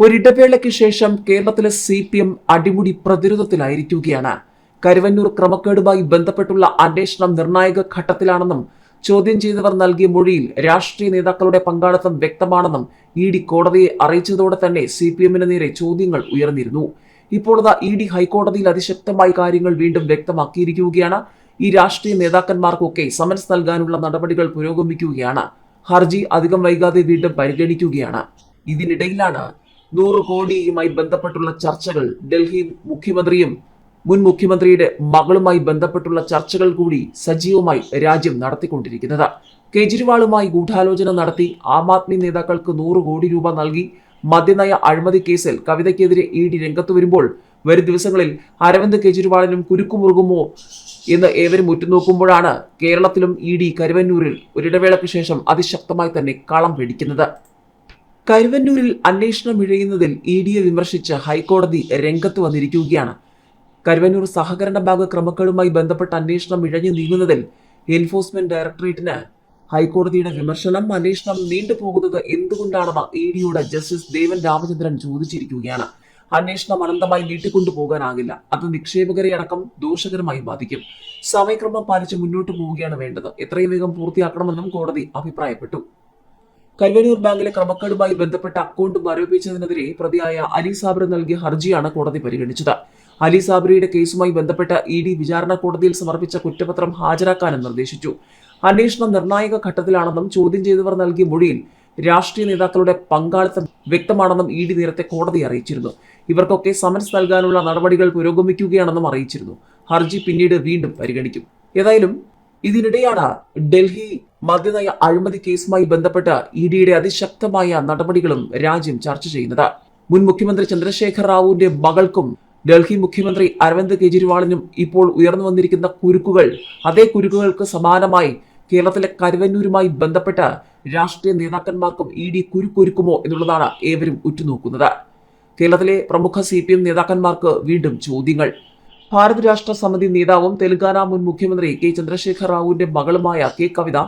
ഒരിടവേളയ്ക്ക് ശേഷം കേരളത്തിലെ CPM അടിമുടി പ്രതിരോധത്തിലായിരിക്കുകയാണ്. കരുവന്നൂർ ക്രമക്കേടുമായി ബന്ധപ്പെട്ടുള്ള അന്വേഷണം നിർണായക ഘട്ടത്തിലാണെന്നും ചോദ്യം ചെയ്തവർ നൽകിയ മൊഴിയിൽ രാഷ്ട്രീയ നേതാക്കളുടെ പങ്കാളിത്തം വ്യക്തമാണെന്നും ED കോടതിയെ അറിയിച്ചതോടെ തന്നെ CPMന് നേരെ ചോദ്യങ്ങൾ ഉയർന്നിരുന്നു. ഇപ്പോൾ ED ഹൈക്കോടതിയിൽ അതിശക്തമായി കാര്യങ്ങൾ വീണ്ടും വ്യക്തമാക്കിയിരിക്കുകയാണ്. ഈ രാഷ്ട്രീയ നേതാക്കന്മാർക്കൊക്കെ സമൻസ് നൽകാനുള്ള നടപടികൾ പുരോഗമിക്കുകയാണ്. ഹർജി അധികം വൈകാതെ വീണ്ടും പരിഗണിക്കുകയാണ്. ഇതിനിടയിലാണ് 100 കോടിയുമായി ബന്ധപ്പെട്ടുള്ള ചർച്ചകൾ, ഡൽഹി മുഖ്യമന്ത്രിയും മുൻ മുഖ്യമന്ത്രിയുടെ മകളുമായി ബന്ധപ്പെട്ടുള്ള ചർച്ചകൾ കൂടി സജീവമായി രാജ്യം നടത്തിക്കൊണ്ടിരിക്കുന്നത്. കേജ്രിവാളുമായി ഗൂഢാലോചന നടത്തി ആം ആദ്മി നേതാക്കൾക്ക് 100 കോടി രൂപ നൽകി മദ്യനയ അഴിമതി കേസിൽ കവിതയ്ക്കെതിരെ ED രംഗത്ത് വരുമ്പോൾ വരും ദിവസങ്ങളിൽ അരവിന്ദ് കെജ്രിവാളിനും കുരുക്കുമുറുകുമോ എന്ന് ഏവരും ഉറ്റുനോക്കുമ്പോഴാണ് കേരളത്തിലും ED കരുവന്നൂരിൽ ഒരിടവേളയ്ക്ക് ശേഷം അതിശക്തമായി തന്നെ കളം പിടിക്കുന്നത്. കരുവന്നൂരിൽ അന്വേഷണം ഇഴയുന്നതിൽ EDയെ വിമർശിച്ച് ഹൈക്കോടതി രംഗത്ത് വന്നിരിക്കുകയാണ്. കരുവന്നൂർ സഹകരണ ബാങ്ക് ക്രമക്കേടുമായി ബന്ധപ്പെട്ട അന്വേഷണം ഇഴഞ്ഞു നീങ്ങുന്നതിൽ എൻഫോഴ്സ്മെന്റ് ഡയറക്ടറേറ്റിന് ഹൈക്കോടതിയുടെ വിമർശനം. അന്വേഷണം നീണ്ടുപോകുന്നത് എന്തുകൊണ്ടാണെന്ന് EDയോട് ജസ്റ്റിസ് ദേവൻ രാമചന്ദ്രൻ ചോദിച്ചിരിക്കുകയാണ്. അന്വേഷണം അനന്തമായി നീട്ടിക്കൊണ്ടുപോകാനാകില്ല. അത് നിക്ഷേപകരെ അടക്കം ദോഷകരമായി ബാധിക്കും. സമയക്രമം പാലിച്ച് മുന്നോട്ട് പോവുകയാണ് വേണ്ടത്. എത്രയും വേഗം പൂർത്തിയാക്കണമെന്നും കോടതി അഭിപ്രായപ്പെട്ടു. കരുവന്നൂർ ബാങ്കിലെ ക്രമക്കേടുമായി ബന്ധപ്പെട്ട അക്കൗണ്ട് മരവിപ്പിച്ചതിനെതിരെ പ്രതിയായ അലി സാബറി നൽകിയ ഹർജിയാണ് കോടതി പരിഗണിച്ചത്. അലി സാബറിയുടെ കേസുമായി ബന്ധപ്പെട്ട ED വിചാരണ കോടതിയിൽ സമർപ്പിച്ച കുറ്റപത്രം ഹാജരാക്കാനും നിർദ്ദേശിച്ചു. അന്വേഷണം നിർണായക ഘട്ടത്തിലാണെന്നും ചോദ്യം ചെയ്തവർ നൽകിയ മൊഴിയിൽ രാഷ്ട്രീയ നേതാക്കളുടെ പങ്കാളിത്തം വ്യക്തമാണെന്നും ED നേരത്തെ കോടതി അറിയിച്ചിരുന്നു. ഇവർക്കൊക്കെ സമൻസ് നൽകാനുള്ള നടപടികൾ പുരോഗമിക്കുകയാണെന്നും അറിയിച്ചിരുന്നു. ഹർജി പിന്നീട് വീണ്ടും പരിഗണിക്കും. ഏതായാലും ഇതിനിടെയാണ് ഡൽഹി മദ്യനയ അഴിമതി കേസുമായി ബന്ധപ്പെട്ട് EDയുടെ അതിശക്തമായ നടപടികളും രാജ്യം ചർച്ച ചെയ്യുന്നത്. മുൻ മുഖ്യമന്ത്രി ചന്ദ്രശേഖർ റാവുവിന്റെ മകൾക്കും ഡൽഹി മുഖ്യമന്ത്രി അരവിന്ദ് കെജ്രിവാളിനും ഇപ്പോൾ ഉയർന്നു വന്നിരിക്കുന്ന കുരുക്കുകൾ, അതേ കുരുക്കുകൾക്ക് സമാനമായി കേരളത്തിലെ കരുവന്നൂരുമായി ബന്ധപ്പെട്ട രാഷ്ട്രീയ നേതാക്കന്മാർക്കും ED കുരുക്കൊരുക്കുമോ എന്നുള്ളതാണ് ഏവരും ഉറ്റുനോക്കുന്നത്. കേരളത്തിലെ പ്രമുഖ CPM നേതാക്കന്മാർക്ക് വീണ്ടും ചോദ്യങ്ങൾ. ഭാരത് രാഷ്ട്ര സമിതി നേതാവും തെലങ്കാന മുൻ മുഖ്യമന്ത്രി K ചന്ദ്രശേഖർ റാവുവിന്റെ മകളുമായ K കവിത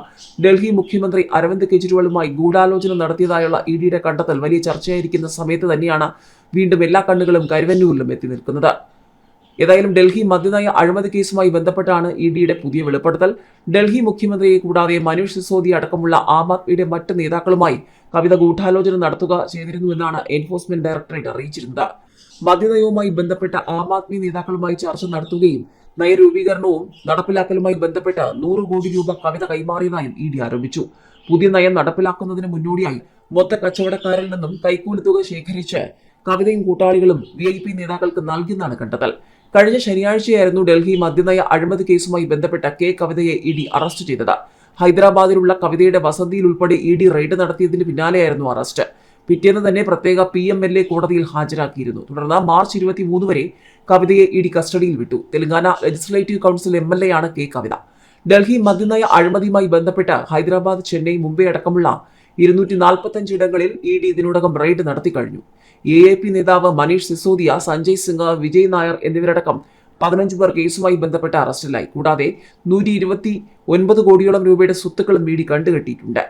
ഡൽഹി മുഖ്യമന്ത്രി അരവിന്ദ് കെജ്രിവാളുമായി ഗൂഢാലോചന നടത്തിയതായുള്ള EDയുടെ കണ്ടെത്തൽ വലിയ ചർച്ചയായിരിക്കുന്ന സമയത്ത് തന്നെയാണ് വീണ്ടും എല്ലാ കണ്ണുകളും കരുവന്നൂരിലും എത്തി നിൽക്കുന്നത്. ഏതായാലും ഡൽഹി മദ്യനയ അഴിമതി കേസുമായി ബന്ധപ്പെട്ടാണ് EDയുടെ പുതിയ വെളിപ്പെടുത്തൽ. ഡൽഹി മുഖ്യമന്ത്രിയെ കൂടാതെ മനീഷ് സിസോദിയ അടക്കമുള്ള ആം ആദ്മിയുടെ മറ്റ് നേതാക്കളുമായി കവിത ഗൂഢാലോചന നടത്തുക ചെയ്തിരുന്നുവെന്നാണ് എൻഫോഴ്സ്മെന്റ് ഡയറക്ടറേറ്റ് അറിയിച്ചിരുന്നത്. മദ്യനയവുമായി ബന്ധപ്പെട്ട ആം ആദ്മി നേതാക്കളുമായി ചർച്ച നടത്തുകയും നയരൂപീകരണവും നടപ്പിലാക്കലുമായി ബന്ധപ്പെട്ട 100 കോടി രൂപ കവിത കൈമാറിയതായും ED ആരോപിച്ചു. പുതിയ നയം നടപ്പിലാക്കുന്നതിന് മുന്നോടിയായി മൊത്ത കച്ചവടക്കാരിൽ നിന്നും കൈക്കൂലി തുക ശേഖരിച്ച് കവിതയും കൂട്ടാളികളും VIP നേതാക്കൾക്ക് നൽകിയെന്നാണ് കണ്ടെത്തൽ. കഴിഞ്ഞ ശനിയാഴ്ചയായിരുന്നു ഡൽഹി മദ്യനയ അഴിമതി കേസുമായി ബന്ധപ്പെട്ട K കവിതയെ ED അറസ്റ്റ് ചെയ്തത്. ഹൈദരാബാദിലുള്ള കവിതയുടെ വസതിയിൽ ഉൾപ്പെടെ ED റെയ്ഡ് നടത്തിയതിന് പിന്നാലെയായിരുന്നു അറസ്റ്റ്. പിറ്റേന്ന് തന്നെ പ്രത്യേക PMLA കോടതിയിൽ ഹാജരാക്കിയിരുന്നു. തുടർന്ന് മാർച്ച് 23 വരെ കവിതയെ ED കസ്റ്റഡിയിൽ വിട്ടു. തെലങ്കാന ലെജിസ്ലേറ്റീവ് കൗൺസിൽ MLA ആണ് K കവിത. ഡൽഹി മദ്യനയ അഴിമതിയുമായി ബന്ധപ്പെട്ട് ഹൈദരാബാദ്, ചെന്നൈ, മുംബൈ അടക്കമുള്ള 245 ഇടങ്ങളിൽ ED ഇതിനോടകം റെയ്ഡ് നടത്തി കഴിഞ്ഞു. AAP നേതാവ് മനീഷ് സിസോദിയ, സഞ്ജയ് സിംഗ്, വിജയ് നായർ എന്നിവരടക്കം 15 പേർ കേസുമായി ബന്ധപ്പെട്ട് അറസ്റ്റിലായി. കൂടാതെ 129 കോടിയോളം രൂപയുടെ സ്വത്തുക്കളും ED കണ്ടുകെട്ടിയിട്ടുണ്ട്.